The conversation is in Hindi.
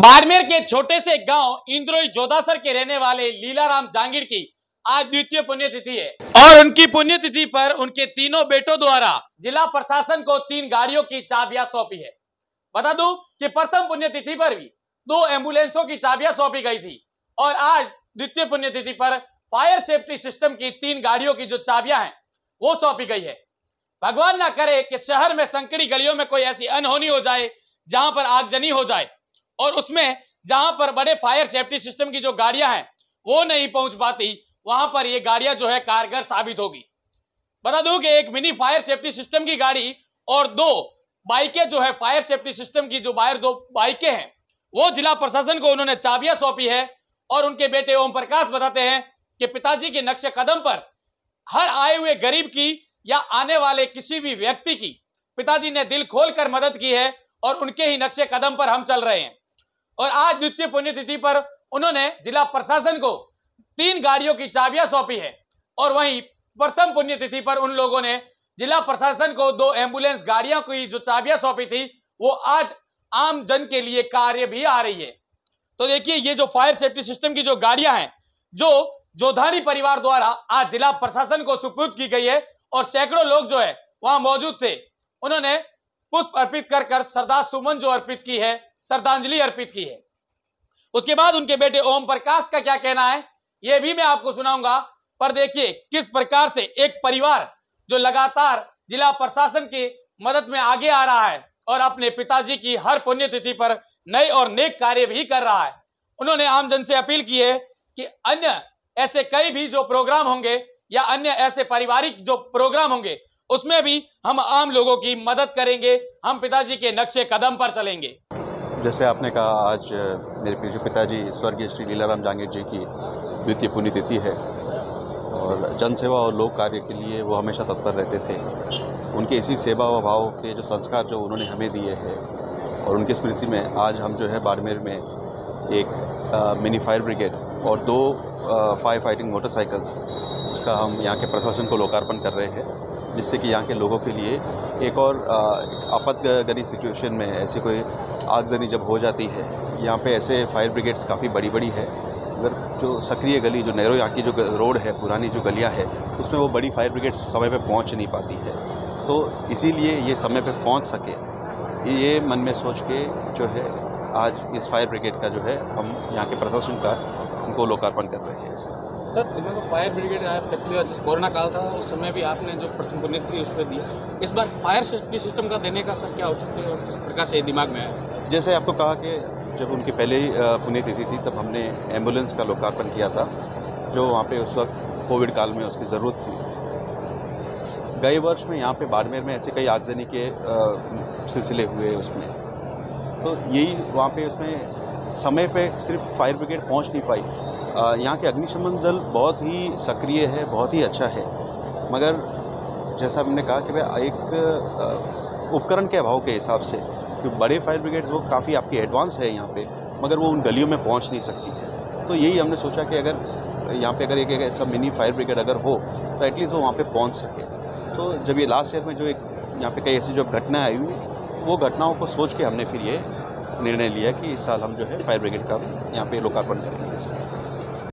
बाड़मेर के छोटे से गांव इंद्रोई जोधासर के रहने वाले लीलाराम जांगीड़ की आज द्वितीय पुण्यतिथि है और उनकी पुण्यतिथि पर उनके तीनों बेटों द्वारा जिला प्रशासन को 3 गाड़ियों की चाबियां सौंपी है। बता दूं कि प्रथम पुण्यतिथि पर भी 2 एम्बुलेंसों की चाबियां सौंपी गई थी और आज द्वितीय पुण्यतिथि पर फायर सेफ्टी सिस्टम की 3 गाड़ियों की जो चाबियां हैं वो सौंपी गई है। भगवान ना करे कि शहर में संकरी गलियों में कोई ऐसी अनहोनी हो जाए जहां पर आगजनी हो जाए और उसमें जहां पर बड़े फायर सेफ्टी सिस्टम की जो गाड़ियां हैं वो नहीं पहुंच पाती, वहां पर ये गाड़ियां जो है कारगर साबित होगी। बता दूं कि एक मिनी फायर सेफ्टी सिस्टम की गाड़ी और 2 बाइकें जो है फायर सेफ्टी सिस्टम की जो 2 बाइकें हैं वो जिला प्रशासन को उन्होंने चाबियां सौंपी है और उनके बेटे ओम प्रकाश बताते हैं कि पिताजी के नक्शे कदम पर हर आए हुए गरीब की या आने वाले किसी भी व्यक्ति की पिताजी ने दिल खोलकर मदद की है और उनके ही नक्शे कदम पर हम चल रहे हैं। और आज द्वितीय पुण्यतिथि पर उन्होंने जिला प्रशासन को 3 गाड़ियों की चाबियां सौंपी है और वहीं प्रथम पुण्यतिथि पर उन लोगों ने जिला प्रशासन को 2 एम्बुलेंस गाड़ियों की जो चाबियां सौंपी थी वो आज आम जन के लिए कार्य भी आ रही है। तो देखिए ये जो फायर सेफ्टी सिस्टम की जो गाड़ियां हैं जो जोधानी परिवार द्वारा आज जिला प्रशासन को सुपुर्द की गई है और सैकड़ों लोग जो है वहां मौजूद थे, उन्होंने पुष्प अर्पित कर श्रद्धा सुमन जो अर्पित की है, श्रद्धांजलि अर्पित की है। उसके बाद उनके बेटे ओम प्रकाश का क्या कहना है यह भी मैं आपको सुनाऊंगा। पर देखिए किस प्रकार से एक परिवार जो लगातार जिला प्रशासन की मदद में आगे आ रहा है और अपने पिताजी की हर पुण्यतिथि पर नए और नेक कार्य भी कर रहा है। उन्होंने आमजन से अपील की है कि अन्य ऐसे कई भी जो प्रोग्राम होंगे या अन्य ऐसे पारिवारिक जो प्रोग्राम होंगे उसमें भी हम आम लोगों की मदद करेंगे, हम पिताजी के नक्शे कदम पर चलेंगे। जैसे आपने कहा, आज मेरे पिताजी स्वर्गीय श्री लीलाराम जांगीड़ जी की द्वितीय पुण्यतिथि है और जनसेवा और लोक कार्य के लिए वो हमेशा तत्पर रहते थे। उनके इसी सेवा व भाव के जो संस्कार जो उन्होंने हमें दिए हैं और उनकी स्मृति में आज हम जो है बाड़मेर में एक मिनी फायर ब्रिगेड और 2 फायर फाइटिंग मोटरसाइकिल्स उसका हम यहाँ के प्रशासन को लोकार्पण कर रहे हैं, जिससे कि यहाँ के लोगों के लिए एक और आपातकालीन सिचुएशन में ऐसी कोई आगजनी जब हो जाती है, यहाँ पे ऐसे फायर ब्रिगेड्स काफ़ी बड़ी है। अगर जो सक्रिय गली जो नैरो यहाँ की जो रोड है, पुरानी जो गलियाँ है, उसमें वो बड़ी फायर ब्रिगेड्स समय पे पहुँच नहीं पाती है। तो इसीलिए ये समय पे पहुँच सके, ये मन में सोच के जो है आज इस फायर ब्रिगेड का जो है हम यहाँ के प्रशासन का उनको लोकार्पण कर रहे हैं। इसका सर, दिनों को फायर ब्रिगेड पिछली बार जिस कोरोना काल था उस समय भी आपने जो प्रथम पुण्यतिथि उस पर दिया, इस बार फायर सेफ्टी सिस्टम का देने का सर क्या औचित्य और किस प्रकार से दिमाग में आया? जैसे आपको कहा कि जब उनकी पहले ही पुण्यतिथि थी तब हमने एम्बुलेंस का लोकार्पण किया था, जो वहाँ पे उस वक्त कोविड काल में उसकी ज़रूरत थी। गए वर्ष में यहाँ पे बाड़मेर में ऐसे कई आगजनी के सिलसिले हुए उसमें, तो यही वहाँ पे उसमें समय पे सिर्फ फायर ब्रिगेड पहुँच नहीं पाई। यहाँ के अग्निशमन दल बहुत ही सक्रिय है, बहुत ही अच्छा है, मगर जैसा हमने कहा कि वह एक उपकरण के अभाव के हिसाब से, क्योंकि बड़े फायर ब्रिगेड्स वो काफ़ी आपकी एडवांस्ड है यहाँ पे, मगर वो उन गलियों में पहुँच नहीं सकती है। तो यही हमने सोचा कि अगर यहाँ पे अगर एक ऐसा मिनी फायर ब्रिगेड अगर हो तो एटलीस्ट वो वहाँ पे पहुँच सके। तो जब ये लास्ट ईयर में जो एक यहाँ पे कई ऐसी जो घटनाएँ आई हुई, वो घटनाओं को सोच के हमने फिर ये निर्णय लिया कि इस साल हम जो है फायर ब्रिगेड का यहाँ पे लोकार्पण करेंगे।